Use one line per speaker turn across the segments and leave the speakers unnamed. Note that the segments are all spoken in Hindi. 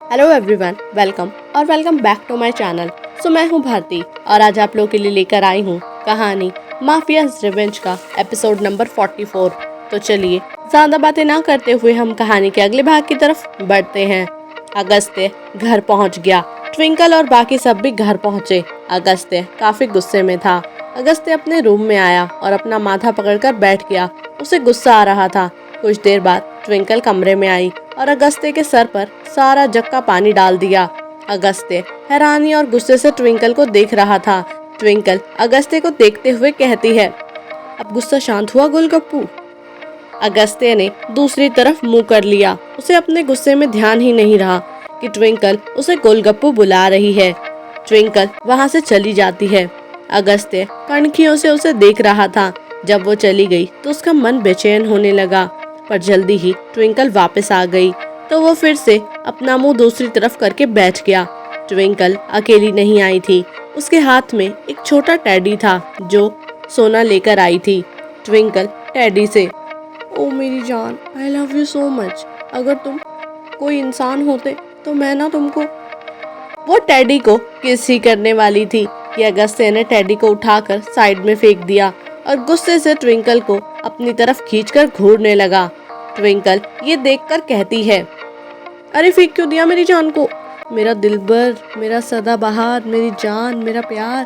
Hello everyone, welcome back to my channel. मैं हूं भारती और आज आप लोगों के लिए लेकर आई हूं कहानी माफियाज रिवेंज का एपिसोड नंबर 44। तो चलिए ज़्यादा बातें ना करते हुए हम कहानी के अगले भाग की तरफ बढ़ते हैं। अगस्त्य घर पहुंच गया। ट्विंकल और बाकी सब भी घर पहुंचे। अगस्त्य काफ़ी गुस्से में था। अगस्त्य अपने रूम में आया और अपना माथा पकड़कर बैठ गया। उसे गुस्सा आ रहा था। कुछ देर बाद ट्विंकल कमरे में आई और अगस्त्य के सर पर सारा जग का पानी डाल दिया। अगस्त्य हैरानी और गुस्से से ट्विंकल को देख रहा था। ट्विंकल अगस्त्य को देखते हुए कहती है, अब गुस्सा शांत हुआ गोलगप्पू? अगस्त्य ने दूसरी तरफ मुंह कर लिया। उसे अपने गुस्से में ध्यान ही नहीं रहा कि ट्विंकल उसे गोलगप्पू बुला रही है। ट्विंकल वहां से चली जाती है। अगस्त्य कनखियों से उसे देख रहा था। जब वो चली गई तो उसका मन बेचैन होने लगा, पर जल्दी ही ट्विंकल वापस आ गई तो वो फिर से अपना मुंह दूसरी तरफ करके बैठ गया। ट्विंकल अकेली नहीं आई थी। उसके हाथ में एक छोटा टेडी था जो सोना लेकर आई थी। ट्विंकल टेडी से, ओ मेरी जान, I love you so much. अगर तुम कोई इंसान होते तो मैं ना तुमको। वो टेडी को किस ही करने वाली थी कि अगस्त्य ने टेडी को उठाकर साइड में फेंक दिया और गुस्से से ट्विंकल को अपनी तरफ खींचकर घूरने लगा। ट्विंकल ये देखकर कहती है, अरे फेंक क्यों दिया मेरी जान को? मेरा दिलबर, मेरा सदाबहार, मेरी जान, मेरा प्यार।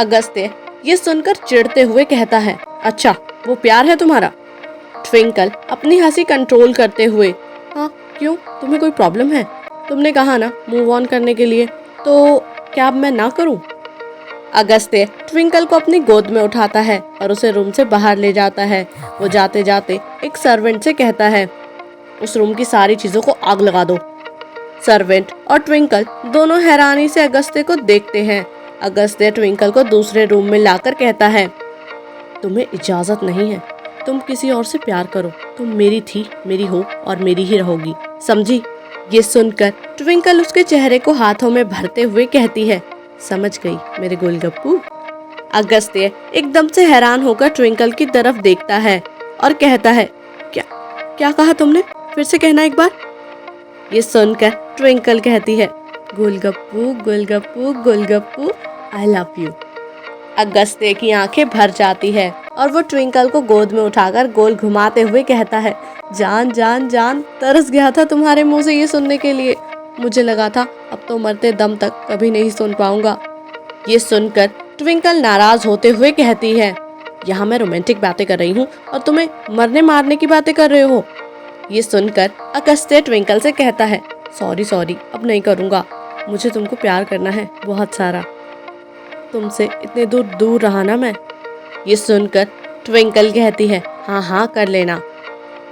अगस्त्य ये सुनकर चिढ़ते हुए कहता है, अच्छा वो प्यार है तुम्हारा? ट्विंकल अपनी हंसी कंट्रोल करते हुए, हाँ क्यों, तुम्हें कोई प्रॉब्लम है? तुमने कहा ना मूव ऑन करने के लिए, तो क्या अब मैं ना करूं? अगस्त्य ट्विंकल को अपनी गोद में उठाता है और उसे रूम से बाहर ले जाता है। वो जाते जाते एक सर्वेंट से कहता है, उस रूम की सारी चीजों को आग लगा दो। सर्वेंट और ट्विंकल दोनों हैरानी से अगस्त्य को देखते हैं। अगस्त्य ट्विंकल को दूसरे रूम में लाकर कहता है, तुम्हें इजाजत नहीं है, तुम किसी और से प्यार करो। तुम मेरी थी, मेरी हो और मेरी ही रहोगी, समझी? ये सुनकर ट्विंकल उसके चेहरे को हाथों में भरते हुए कहती है, समझ गई मेरे गोलगप्पू। अगस्त्य एकदम से हैरान होकर ट्विंकल की तरफ देखता है और कहता है, क्या क्या कहा तुमने? फिर से कहना एक बार। ये सुनकर ट्विंकल कहती है, गोलगप्पू गोलगप्पू गोलगप्पू, आई लव यू। अगस्त्य की आंखें भर जाती है और वो ट्विंकल को गोद में उठाकर गोल घुमाते हुए कहता है, जान जान जान, तरस गया था तुम्हारे मुंह से ये सुनने के लिए। मुझे लगा था अब तो मरते दम तक कभी नहीं सुन पाऊंगा। ये सुनकर ट्विंकल नाराज होते हुए कहती है, यहाँ मैं रोमांटिक बातें कर रही हूँ और तुम्हें मरने मारने की बातें कर रहे हो। ये सुनकर अगस्त्य ट्विंकल से कहता है, सॉरी सॉरी, अब नहीं करूँगा। मुझे तुमको प्यार करना है बहुत सारा। तुमसे इतने दूर दूर रहा ना मैं। ये सुनकर ट्विंकल कहती है, हाँ हाँ कर लेना।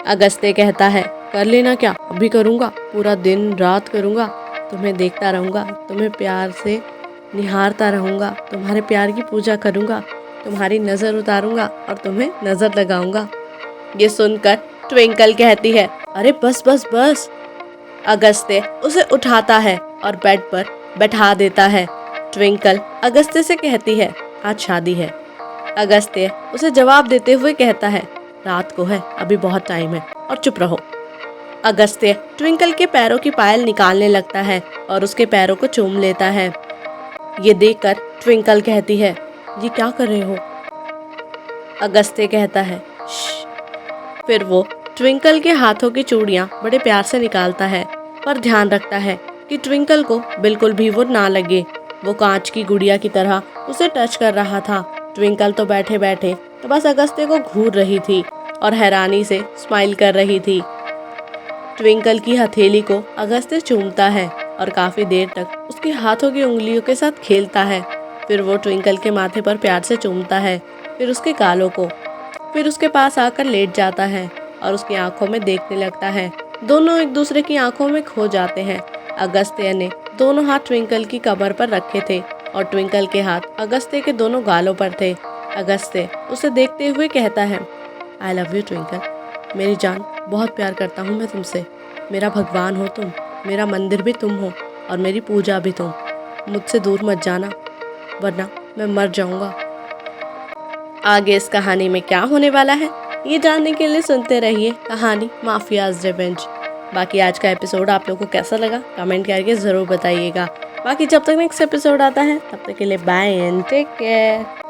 अगस्त्य कहता है, कर लेना क्या, अभी करूँगा, पूरा दिन रात करूँगा। तुम्हें देखता रहूँगा, तुम्हें प्यार से निहारता रहूँगा, तुम्हारे प्यार की पूजा करूँगा, तुम्हारी नज़र उतारूँगा और तुम्हें नज़र लगाऊँगा। ये सुनकर ट्विंकल कहती है, अरे बस बस बस। अगस्त्य उसे उठाता है और बेड पर बैठा देता है। ट्विंकल अगस्त्य से कहती है, आज शादी है। अगस्त्य उसे जवाब देते हुए कहता है, रात को है, अभी बहुत टाइम है और चुप रहो। अगस्त्य ट्विंकल के पैरों की पायल निकालने लगता है और उसके पैरों को चूम लेता है। ये देखकर ट्विंकल कहती है, ये क्या कर रहे हो? अगस्त्य कहता है, श्श। फिर वो ट्विंकल के हाथों की चूड़ियां बड़े प्यार से निकालता है, पर ध्यान रखता है कि ट्विंकल को बिल्कुल भी वो ना लगे। वो कांच की गुड़िया की तरह उसे टच कर रहा था। ट्विंकल तो बैठे बैठे तो बस अगस्त्य को घूर रही थी और हैरानी से स्माइल कर रही थी। ट्विंकल की हथेली को अगस्त्य चूमता है और काफी देर तक उसके हाथों की उंगलियों के साथ खेलता है। फिर वो ट्विंकल के माथे पर प्यार से चूमता है, फिर उसके गालों को, फिर उसके पास आकर लेट जाता है और उसकी आंखों में देखने लगता है। दोनों एक दूसरे की आंखों में खो जाते हैं। अगस्त्य ने दोनों हाथ ट्विंकल की कमर पर रखे थे और ट्विंकल के हाथ अगस्त्य के दोनों गालों पर थे। अगस्त्य उसे देखते हुए कहता है, आई लव यू ट्विंकल, मेरी जान, बहुत प्यार करता हूँ मैं तुमसे। मेरा भगवान हो तुम, मेरा मंदिर भी तुम हो और मेरी पूजा भी तुम। मुझसे दूर मत जाना, वरना मैं मर जाऊँगा। आगे इस कहानी में क्या होने वाला है, ये जानने के लिए सुनते रहिए कहानी माफियाज रिवेंज। बाकी आज का एपिसोड आप लोगों को कैसा लगा कमेंट करके ज़रूर बताइएगा। बाकी जब तक नेक्स्ट एपिसोड आता है तब तक के लिए बाय एंड टेक केयर।